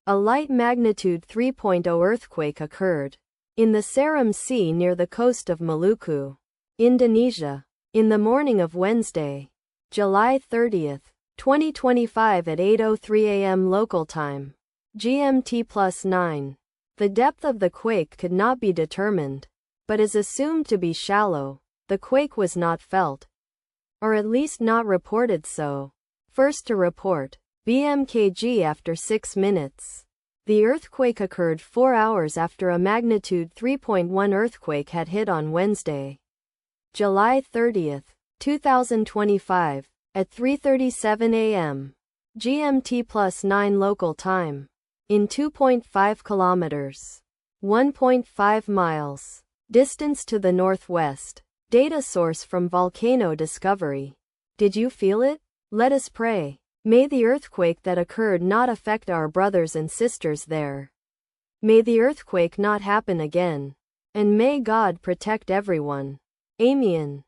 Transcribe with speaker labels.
Speaker 1: A light magnitude 3.0 earthquake occurred in the Ceram Sea near the coast of Maluku, Indonesia, in the morning of Wednesday, July 30, 2025 at 8:03 a.m. local time, GMT+9. The depth of the quake could not be determined, but is assumed to be shallow. The quake was not felt, or at least not reported so. First to report, BMKG after 6 minutes. The earthquake occurred 4 hours after a magnitude 3.1 earthquake had hit on Wednesday, July 30, 2025, at 3:37 a.m. GMT+9 local time, in 2.5 kilometers, 1.5 miles, distance to the northwest. Data source from Volcano Discovery. Did you feel it? Let us pray. May the earthquake that occurred not affect our brothers and sisters there. May the earthquake not happen again. And may God protect everyone. Amen.